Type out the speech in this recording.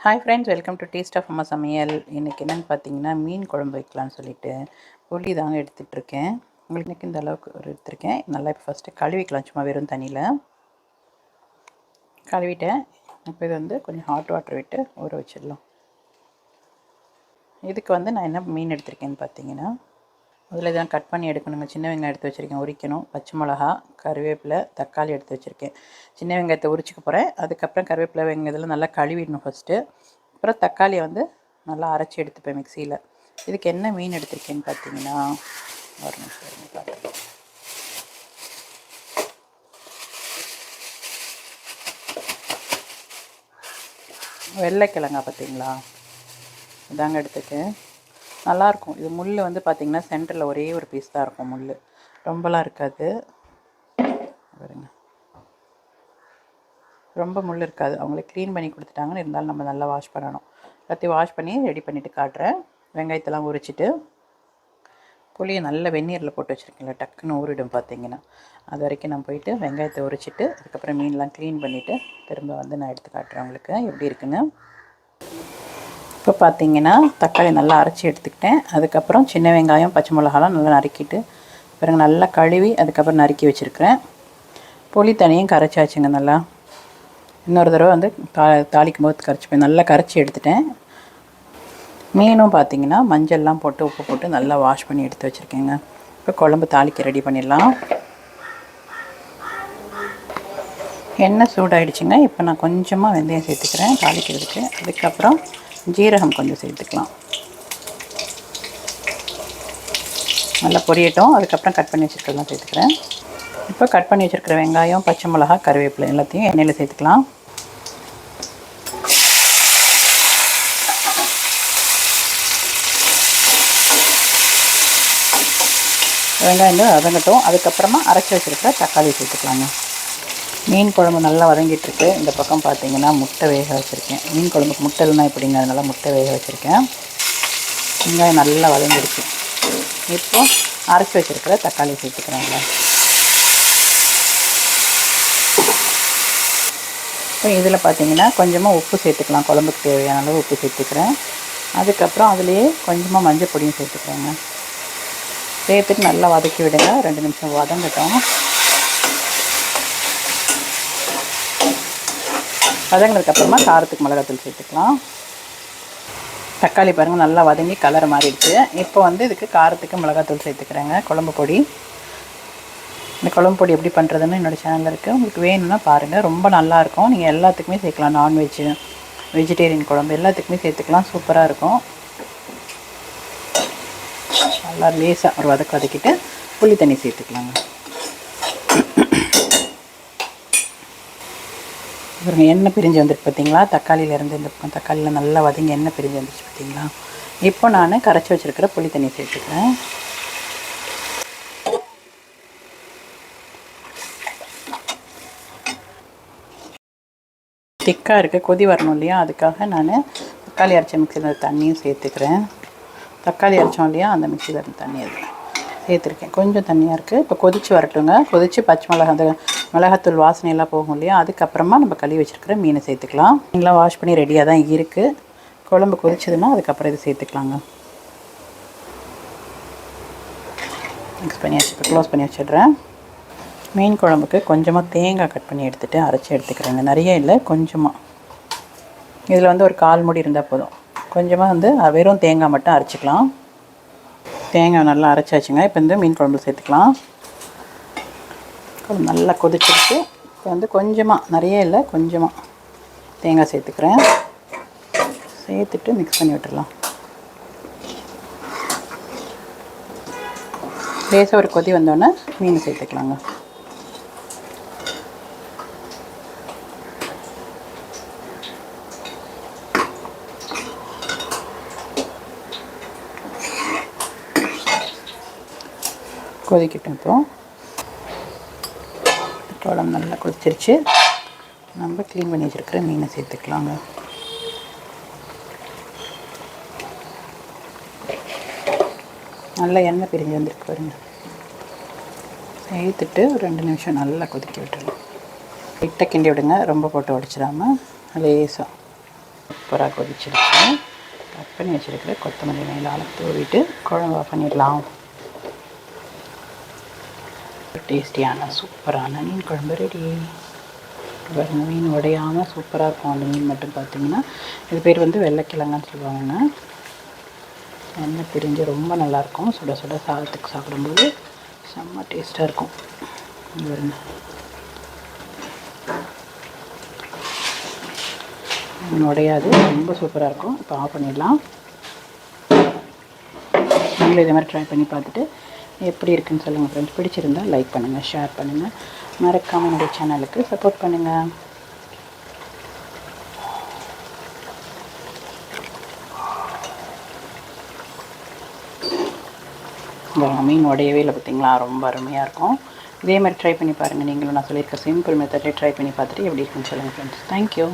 Hi friends, welcome to taste of Amma Samayal. இன்றைக்கி என்னென்னு பார்த்தீங்கன்னா, மீன் குழம்பு வைக்கலான்னு சொல்லிட்டு புளி தாங்க எடுத்துகிட்ருக்கேன். உங்களுக்கு இன்றைக்கி இந்த அளவுக்கு ஒரு எடுத்திருக்கேன். நல்லா இப்போ ஃபஸ்ட்டு கழுவிக்கலாம், சும்மா வெறும் தண்ணியில் கழுவிட்டேன். இப்போ இது வந்து கொஞ்சம் ஹாட் வாட்டர் விட்டு ஊற வச்சிடலாம். இதுக்கு நான் என்ன மீன் எடுத்திருக்கேன்னு பார்த்தீங்கன்னா, முதல்ல இதெல்லாம் கட் பண்ணி எடுக்கணுங்க. சின்ன வெங்காயம் எடுத்து வச்சுருக்கேன், உரிக்கணும். பச்சை மிளகா, கருவேப்பிலை, தக்காளி எடுத்து வச்சுருக்கேன். சின்ன வெங்காயத்தை உரிச்சிக்க போகிறேன். அதுக்கப்புறம் கருவேப்பிலை, வெங்காயம் இதெல்லாம் நல்லா கழுவிடணும் ஃபஸ்ட்டு. அப்புறம் தக்காளியை நல்லா அரைச்சி எடுத்துப்பேன் மிக்சியில். இதுக்கு என்ன மீன் எடுத்திருக்கேன்னு பார்த்தீங்கன்னா, ஒரு நிமிஷம் பார்த்துக்கலாம். வெள்ளைக்கிழங்கா பார்த்தீங்களா, இதாங்க எடுத்துருக்கேன். நல்லாயிருக்கும் இது. முள் பார்த்திங்கன்னா சென்டரில் ஒரே ஒரு பீஸ் தான் இருக்கும், முள் ரொம்பலாம் இருக்காது. பாருங்க, ரொம்ப முள் இருக்காது. அவங்களே க்ளீன் பண்ணி கொடுத்துட்டாங்கன்னு இருந்தாலும் நம்ம நல்லா வாஷ் பண்ணணும். எல்லாத்தையும் வாஷ் பண்ணி ரெடி பண்ணிவிட்டு காட்டுறேன். வெங்காயத்தெல்லாம் உரிச்சிட்டு புளியை நல்ல வெந்நீரில் போட்டு வச்சுருக்கேன்ல, டக்குன்னு ஊறிடும் பார்த்தீங்கன்னா. அது வரைக்கும் நான் போயிட்டு வெங்காயத்தை உரிச்சிட்டு அதுக்கப்புறம் மீன்லாம் க்ளீன் பண்ணிவிட்டு திரும்ப நான் எடுத்து காட்டுறேன் உங்களுக்கு எப்படி இருக்குன்னு. இப்போ பார்த்தீங்கன்னா தக்காளி நல்லா அரைச்சி எடுத்துக்கிட்டேன். அதுக்கப்புறம் சின்ன வெங்காயம், பச்சை மிளகாலாம் நல்லா நறுக்கிட்டு பிறகு நல்லா கழுவி அதுக்கப்புறம் நறுக்கி வச்சுருக்கிறேன். புளி தனியும் கரைச்சாச்சுங்க. நல்லா இன்னொரு தடவை தாளிக்கும் போது கரைச்சிப்பேன். நல்லா கரைச்சி எடுத்துட்டேன். மீனும் பார்த்திங்கன்னா மஞ்சள்லாம் போட்டு உப்பு போட்டு நல்லா வாஷ் பண்ணி எடுத்து வச்சுருக்கேங்க. இப்போ குழம்பு தாளிக்க ரெடி பண்ணிடலாம். எண்ணெய் சூடாகிடுச்சுங்க. இப்போ நான் கொஞ்சமாக வெந்தயம் சேர்த்துக்கிறேன் தாளிக்கிறதுக்கு. அதுக்கப்புறம் ஜீரகம் கொஞ்சம் சேர்த்துக்கலாம். நல்லா பொரியட்டும். அதுக்கப்புறம் கட் பண்ணி வச்சுருக்கிறதெல்லாம் சேர்த்துக்கிறேன். இப்போ கட் பண்ணி வச்சுருக்கிற வெங்காயம், பச்சை மிளகா, கருவேப்பிலை எல்லாத்தையும் எண்ணெயில் சேர்த்துக்கலாம். வெங்காயம் வதங்கட்டும். அதுக்கப்புறமா அரைச்சி வச்சுருக்கிற தக்காளி சேர்த்துக்கலாங்க. மீன் குழம்பு நல்லா வதங்கிட்டுருக்கு. இந்த பக்கம் பார்த்தீங்கன்னா முட்டை வேக வச்சுருக்கேன். மீன் குழம்புக்கு முட்டை இல்லைனா எப்படிங்க, அதனால முட்டை வேக வச்சுருக்கேன். வெங்காயம் நல்லா வதங்கிடுச்சு. இப்போ அரைச்சி வச்சுருக்கிற தக்காளி சேர்த்துக்கிறேங்க. இப்போ இதில் பார்த்தீங்கன்னா கொஞ்சமாக உப்பு சேர்த்துக்கலாம். குழம்புக்கு தேவையான அளவு உப்பு சேர்த்துக்கிறேன். அதுக்கப்புறம் அதுலேயே கொஞ்சமாக மஞ்சள் பொடியும் சேர்த்துக்கிறேங்க. சேர்த்துட்டு நல்லா வதக்கி விடுங்க. 2 நிமிஷம் வதங்கட்டும். வதங்கினதுக்கப்புறமா காரத்துக்கு மிளகாத்தூள் சேர்த்துக்கலாம். தக்காளி பாருங்கள் நல்லா வதங்கி கலர் மாறிடுச்சு. இப்போ இதுக்கு காரத்துக்கு மிளகாத்தூள் சேர்த்துக்கிறேங்க. குழம்பு பொடி. இந்த குழம்பு பொடி எப்படி பண்ணுறதுன்னு என்னோடய சேனலில் இருக்குது. உங்களுக்கு வேணும்னா பாருங்கள், ரொம்ப நல்லாயிருக்கும். நீங்கள் எல்லாத்துக்குமே சேர்க்கலாம். நான்வெஜ்ஜு, வெஜிடேரியன் குழம்பு எல்லாத்துக்குமே சேர்த்துக்கலாம். சூப்பராக இருக்கும். நல்லா லேசாக ஒரு வதக்கிட்டு புளி தண்ணி சேர்த்துக்கலாங்க. பாருங்க, எண்ணெய் பிரிஞ்சு வந்துட்டு பார்த்தீங்களா, தக்காளியிலேருந்து இந்த பக்கம் தக்காளியில் நல்லா வதங்கி எண்ணெய் பிரிஞ்சு வந்துச்சு பார்த்தீங்களா. இப்போ நான் கரைச்சி வச்சுருக்கிற புளி தண்ணி சேர்த்துக்கிறேன். திக்காக இருக்குது, கொதி வரணும் இல்லையா, அதுக்காக நான் தக்காளி அரைச்ச மிக்சியில் தண்ணியும் சேர்த்துக்கிறேன். தக்காளி அரைச்சோம் இல்லையா, அந்த மிக்சியில் இருந்த தண்ணி அதில் சேர்த்துருக்கேன். கொஞ்சம் தண்ணியாக இருக்குது. இப்போ கொதித்து வரட்டுங்க. கொதித்து பச்சை மிளகா, அந்த மிளகாத்தூள் வாசனையெல்லாம் போகும் இல்லையா, அதுக்கப்புறமா நம்ம கழுவி வச்சுருக்கிற மீனை சேர்த்துக்கலாம். மீன்லாம் வாஷ் பண்ணி ரெடியாக தான் இருக்குது. குழம்பு கொதிச்சதுன்னா அதுக்கப்புறம் இது சேர்த்துக்கலாங்க. மிக்ஸ் பண்ணி வச்சு க்ளோஸ் பண்ணி வச்சிடுறேன். மீன் குழம்புக்கு கொஞ்சமாக தேங்காய் கட் பண்ணி எடுத்துகிட்டு அரைச்சி எடுத்துக்கிறேங்க. நிறைய இல்லை, கொஞ்சமாக. இதில் ஒரு 1/4 மூடி இருந்தால் போதும். கொஞ்சமாக வெறும் தேங்காய் மட்டும் அரைச்சிக்கலாம். தேங்காய் நல்லா அரைச்சாச்சுங்க. இப்போ மீன் குழம்பு சேர்த்துக்கலாம். குழம்பு நல்லா கொதிச்சிருச்சு. இப்போ கொஞ்சமாக, நிறைய இல்லை, கொஞ்சமாக தேங்காய் சேர்த்துக்கிறேன். சேர்த்துட்டு மிக்ஸ் பண்ணி விட்டுடலாம். லேசாக ஒரு கொதி வந்தோடனே மீன் சேர்த்துக்கலாங்க. கொதிக்கட்டும். இப்போ குழம்பு நல்லா கொதிச்சிருச்சு. நம்ம க்ளீன் பண்ணி வச்சுருக்கிற மீனை சேர்த்துக்கலாங்க. நல்லா எண்ணெய் பிரிஞ்சு வந்துருக்கு பாருங்க. சேர்த்துட்டு ஒரு 2 நிமிஷம் நல்லா கொதிக்க விட்டுருங்க. லைட்டாக கிண்டி விடுங்க, ரொம்ப போட்டு உடச்சிடாமல் லேசாக. சூப்பராக கொதிச்சிருச்சு. கட் பண்ணி வச்சுருக்கிற கொத்தமல்லி மேலே தூவிட்டு குழம்பு ஆஃப் பண்ணிடலாம். டேஸ்டியான சூப்பரான மீன் குழம்பு ரெடி. பாருங்க, மீன் உடையாமல் சூப்பராக இருக்கும். அந்த மீன் மட்டும் பார்த்திங்கன்னா இது பேர் வந்து வெள்ளைக்கிழங்குன்னு சொல்லுவாங்க. எண்ணெய் பிரிஞ்சு ரொம்ப நல்லாயிருக்கும். சுட சுட சாதத்துக்கு சாப்பிடும்போது செம்ம டேஸ்ட்டாக இருக்கும். பாருங்க, மீன் உடையாது, ரொம்ப சூப்பராக இருக்கும். இப்போ ஆஃப் பண்ணிடலாம். நீங்களும் இதே மாதிரி ட்ரை பண்ணி பார்த்துட்டு எப்படி இருக்குன்னு சொல்லுங்கள் ஃப்ரெண்ட்ஸ். பிடிச்சிருந்தால் லைக் பண்ணுங்கள், ஷேர் பண்ணுங்கள், மறக்காமல் என்னுடைய சேனலுக்கு சப்போர்ட் பண்ணுங்கள். மீன் உடையவே இல்லை பார்த்திங்களா, ரொம்ப அருமையாக இருக்கும். இதே மாதிரி ட்ரை பண்ணி பாருங்கள் நீங்களும். நான் சொல்லியிருக்க சிம்பிள் மெத்தட்லேயே ட்ரை பண்ணி பார்த்துட்டு எப்படி இருக்குன்னு சொல்லுங்கள் ஃப்ரெண்ட்ஸ். தேங்க்யூ.